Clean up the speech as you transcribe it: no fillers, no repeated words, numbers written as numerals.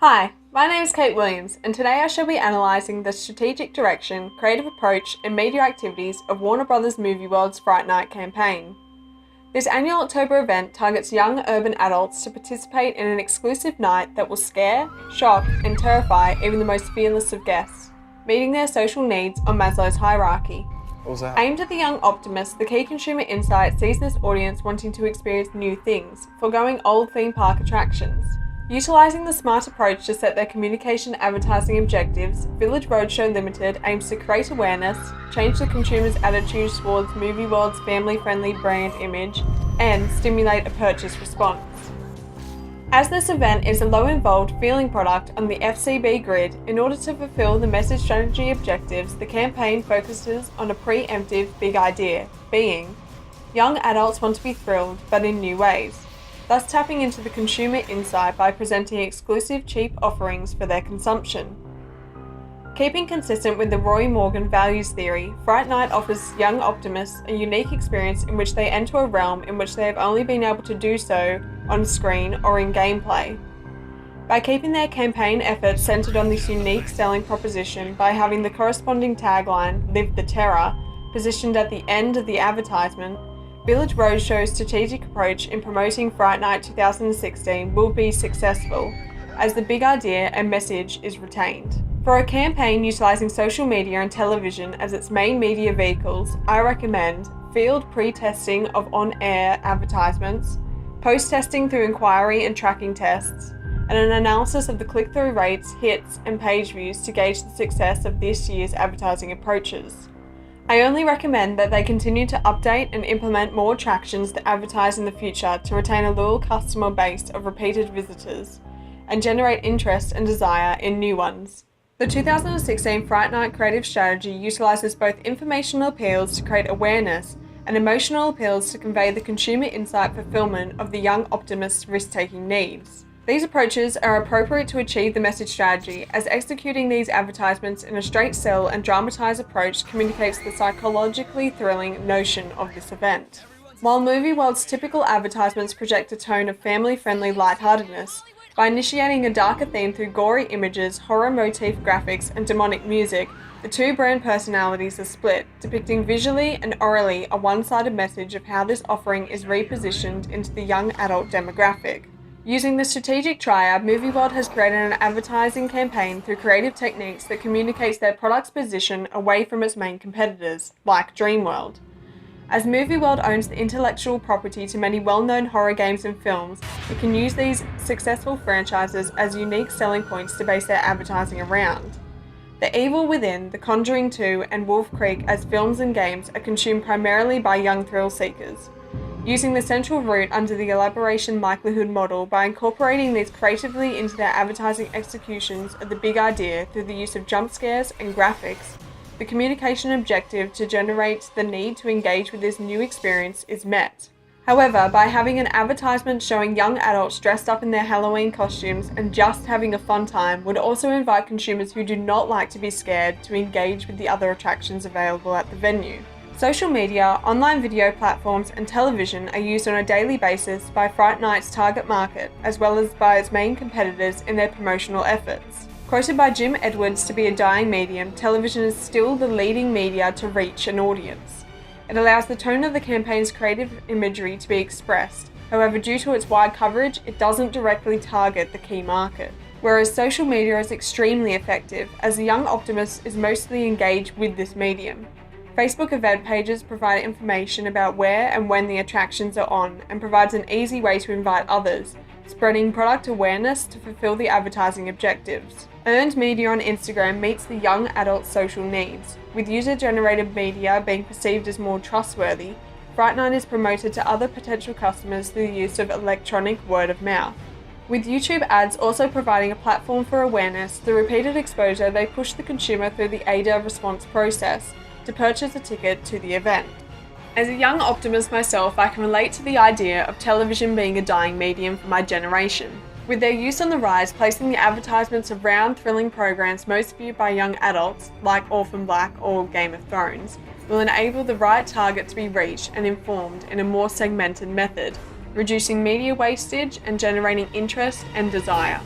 Hi, my name is Kate Williams, and today I shall be analysing the strategic direction, creative approach, and media activities of Warner Bros. Movie World's Fright Night campaign. This annual October event targets young urban adults to participate in an exclusive night that will scare, shock, and terrify even the most fearless of guests, meeting their social needs on Maslow's hierarchy. What was that? Aimed at the young optimist, the key consumer insight sees this audience wanting to experience new things, foregoing old theme park attractions. Utilising the smart approach to set their communication advertising objectives, Village Roadshow Limited aims to create awareness, change the consumer's attitudes towards Movie World's family-friendly brand image, and stimulate a purchase response. As this event is a low-involved feeling product on the FCB grid, in order to fulfill the message strategy objectives, the campaign focuses on a preemptive big idea, being, young adults want to be thrilled, but in new ways, thus tapping into the consumer insight by presenting exclusive cheap offerings for their consumption. Keeping consistent with the Roy Morgan values theory, Fright Night offers young optimists a unique experience in which they enter a realm in which they have only been able to do so on screen or in gameplay. By keeping their campaign efforts centered on this unique selling proposition by having the corresponding tagline, Live the Terror, positioned at the end of the advertisement, Village Roadshow's strategic approach in promoting Fright Night 2016 will be successful, as the big idea and message is retained. For a campaign utilising social media and television as its main media vehicles, I recommend field pre-testing of on-air advertisements, post-testing through inquiry and tracking tests, and an analysis of the click-through rates, hits, and page views to gauge the success of this year's advertising approaches. I only recommend that they continue to update and implement more attractions to advertise in the future to retain a loyal customer base of repeated visitors and generate interest and desire in new ones. The 2016 Fright Night creative strategy utilises both informational appeals to create awareness and emotional appeals to convey the consumer insight fulfillment of the young optimist's risk-taking needs. These approaches are appropriate to achieve the message strategy, as executing these advertisements in a straight sell and dramatise approach communicates the psychologically thrilling notion of this event. While Movie World's typical advertisements project a tone of family-friendly lightheartedness, by initiating a darker theme through gory images, horror motif graphics, and demonic music, the two brand personalities are split, depicting visually and orally a one-sided message of how this offering is repositioned into the young adult demographic. Using the strategic triad, Movie World has created an advertising campaign through creative techniques that communicates their product's position away from its main competitors, like Dreamworld. As Movie World owns the intellectual property to many well-known horror games and films, it can use these successful franchises as unique selling points to base their advertising around. The Evil Within, The Conjuring 2, and Wolf Creek as films and games are consumed primarily by young thrill seekers. Using the central route under the elaboration likelihood model by incorporating these creatively into their advertising executions of the big idea through the use of jump scares and graphics, the communication objective to generate the need to engage with this new experience is met. However, by having an advertisement showing young adults dressed up in their Halloween costumes and just having a fun time would also invite consumers who do not like to be scared to engage with the other attractions available at the venue. Social media, online video platforms, and television are used on a daily basis by Fright Night's target market, as well as by its main competitors in their promotional efforts. Quoted by Jim Edwards to be a dying medium, television is still the leading media to reach an audience. It allows the tone of the campaign's creative imagery to be expressed. However, due to its wide coverage, it doesn't directly target the key market. Whereas social media is extremely effective, as the young optimist is mostly engaged with this medium. Facebook event pages provide information about where and when the attractions are on and provides an easy way to invite others, spreading product awareness to fulfill the advertising objectives. Earned media on Instagram meets the young adult social needs. With user-generated media being perceived as more trustworthy, Fright Night is promoted to other potential customers through the use of electronic word of mouth. With YouTube ads also providing a platform for awareness, through repeated exposure they push the consumer through the ADA response process to purchase a ticket to the event. As a young optimist myself, I can relate to the idea of television being a dying medium for my generation. With their use on the rise, placing the advertisements of round, thrilling programs most viewed by young adults, like Orphan Black or Game of Thrones, will enable the right target to be reached and informed in a more segmented method, reducing media wastage and generating interest and desire.